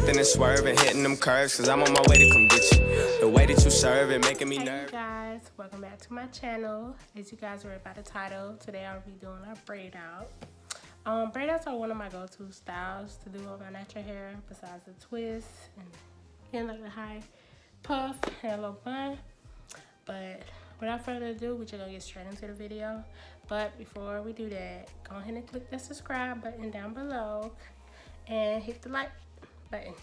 drifting and swerving, hitting them curves, cause I'm on my way to come get you. The way that you serve it, making me nervous. Hey guys, welcome back to my channel. As you guys read by the title, today I'll be doing a braid out. Braid outs are one of my go-to styles to do on my natural hair, besides the twist and getting like the high puff and a little bun. But without further ado, we're just gonna get straight into the video. But before we do that, go ahead and click the subscribe button down below and hit the like button.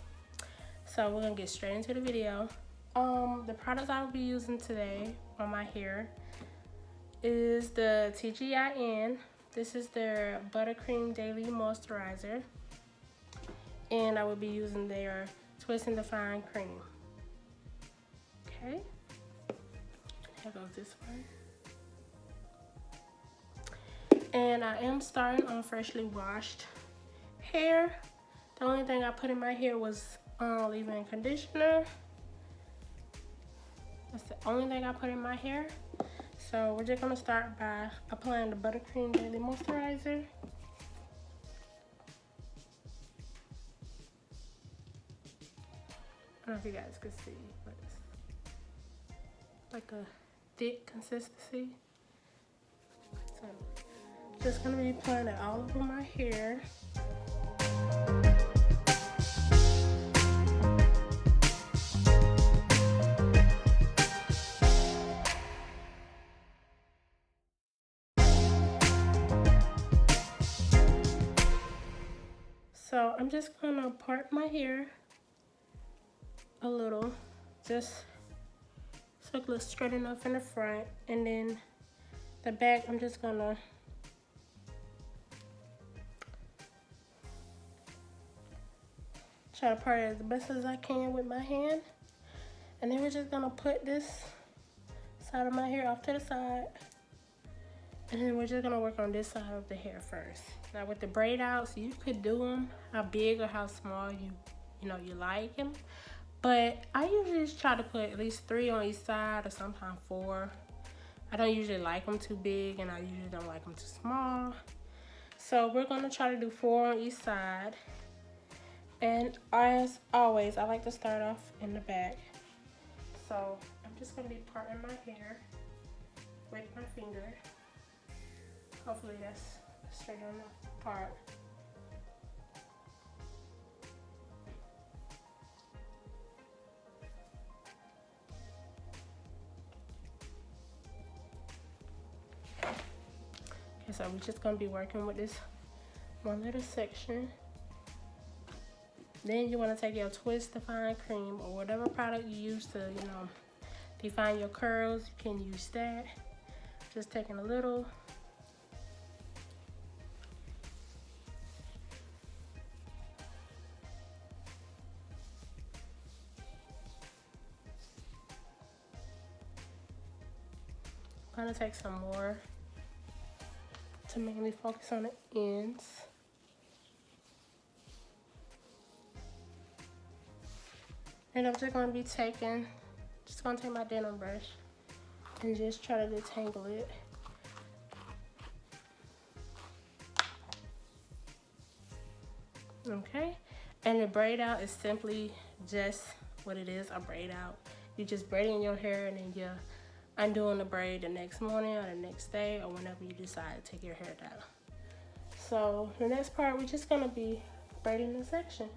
So we're gonna get straight into the video. The products I will be using today on my hair is the TGIN. This is their Buttercream Daily Moisturizer. And I will be using their Twist and Define Cream. Okay. Here goes this one. And I am starting on freshly washed hair. The only thing I put in my hair was leave-in conditioner. That's the only thing I put in my hair. So we're just gonna start by applying the Buttercream Daily Moisturizer. I don't know if you guys can see, but it's like a thick consistency. So just gonna be applying it all over my hair. So I'm just gonna part my hair a little, just so it looks straight enough in the front, and then the back I'm just gonna try to part it as best as I can with my hand. And then we're just gonna put this side of my hair off to the side, and then we're just gonna work on this side of the hair first. Now with the braid outs, you could do them how big or how small you like them, but I usually just try to put at least 3 on each side, or sometimes 4. I don't usually like them too big, and I usually don't like them too small. So we're gonna try to do 4 on each side. And as always, I like to start off in the back. So I'm just gonna be parting my hair with my finger. Hopefully that's straight enough part. Okay, so we're just gonna be working with this one little section. Then you want to take your Twist Define Cream or whatever product you use to, define your curls. You can use that. Just taking a little. I'm gonna take some more to mainly focus on the ends. And I'm just gonna be take my denim brush and just try to detangle it. Okay, and the braid out is simply just what it is, a braid out. You just braiding your hair, and then you're undoing the braid the next morning or the next day, or whenever you decide to take your hair down. So the next part, we're just gonna be braiding the section.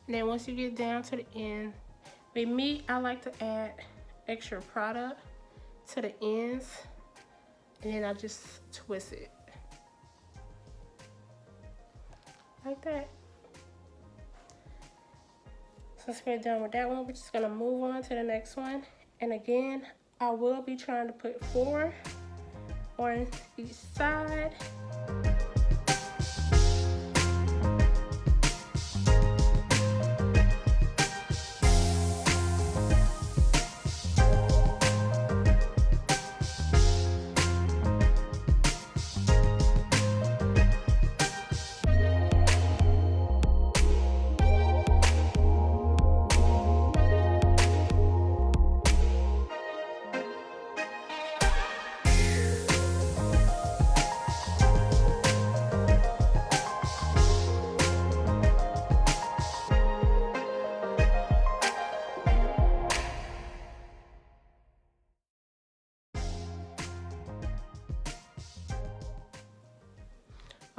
And then once you get down to the end, with me, I like to add extra product to the ends, and then I just twist it like that. So once we're done with that one, we're just gonna move on to the next one. And again, I will be trying to put 4 on each side.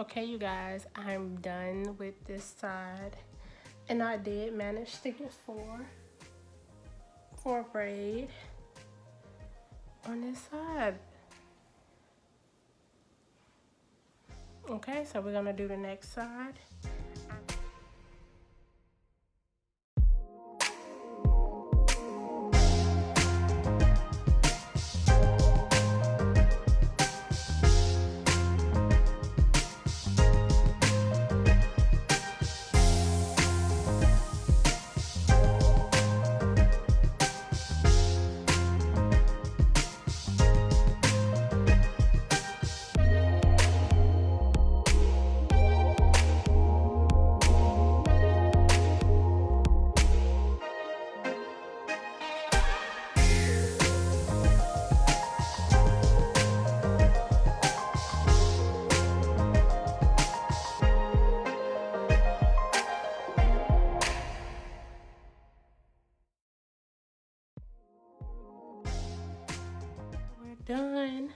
Okay, you guys, I'm done with this side, and I did manage to get four braid on this side. Okay, so we're gonna do the next side. Done.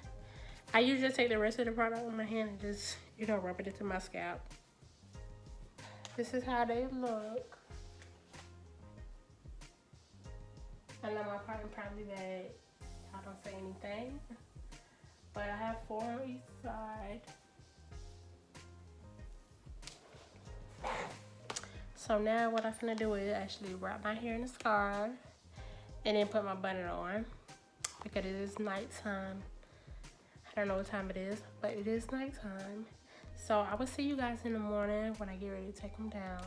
I usually take the rest of the product on my hand and just, you know, rub it into my scalp. This is how they look. I know my partner probably that I don't say anything, but I have 4 on each side. So now what I'm gonna do is actually wrap my hair in a scarf and then put my bonnet on, because it is nighttime. I don't know what time it is, but it is nighttime. So I will see you guys in the morning when I get ready to take them down.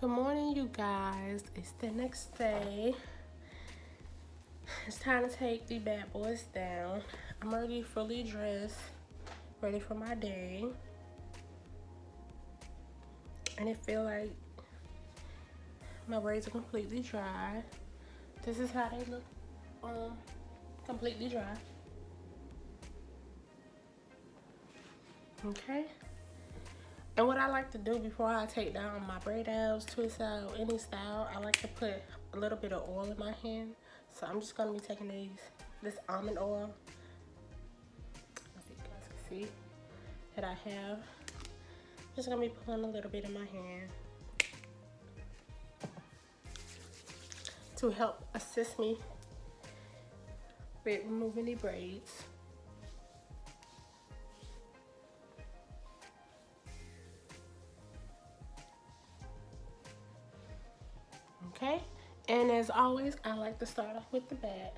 Good morning, you guys. It's the next day. It's time to take the bad boys down. I'm already fully dressed, ready for my day. And it feel like my braids are completely dry. This is how they look completely dry. Okay. And what I like to do before I take down my braid outs, twist out, any style, I like to put a little bit of oil in my hand. So I'm just gonna be taking this almond oil. I think you guys can see that I have. Just gonna be pulling a little bit in my hand to help assist me with removing the braids. Okay, and as always, I like to start off with the back.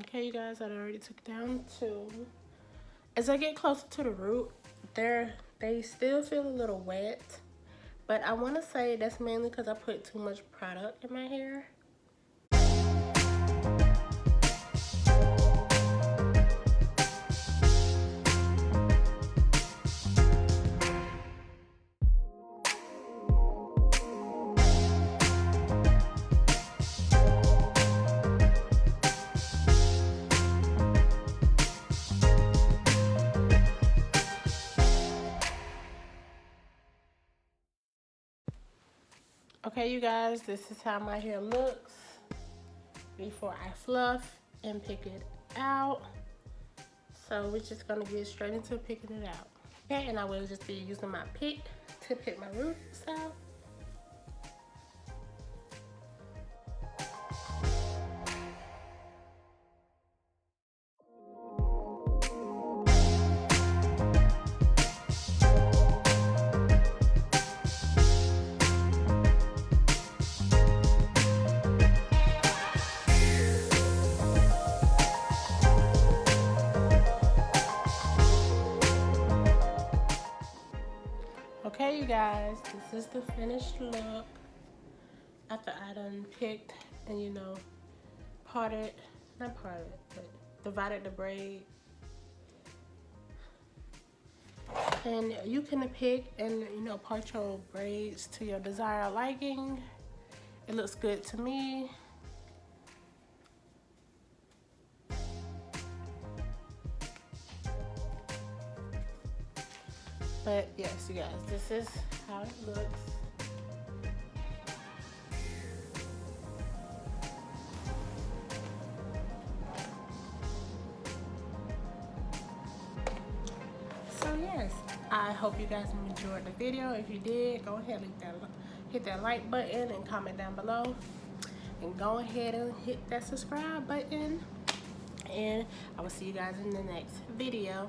Okay, you guys, I already took down 2. As I get closer to the root, they still feel a little wet, but I want to say that's mainly because I put too much product in my hair. Okay, you guys, this is how my hair looks before I fluff and pick it out. So we're just gonna get straight into picking it out. Okay, and I will just be using my pick to pick my roots out. Okay, you guys, this is the finished look after I done picked and, you know, divided the braid. And you can pick and, you know, part your braids to your desired liking. It looks good to me. But yes, you guys, this is how it looks. So yes, I hope you guys enjoyed the video. If you did, go ahead and hit that like button and comment down below. And go ahead and hit that subscribe button. And I will see you guys in the next video.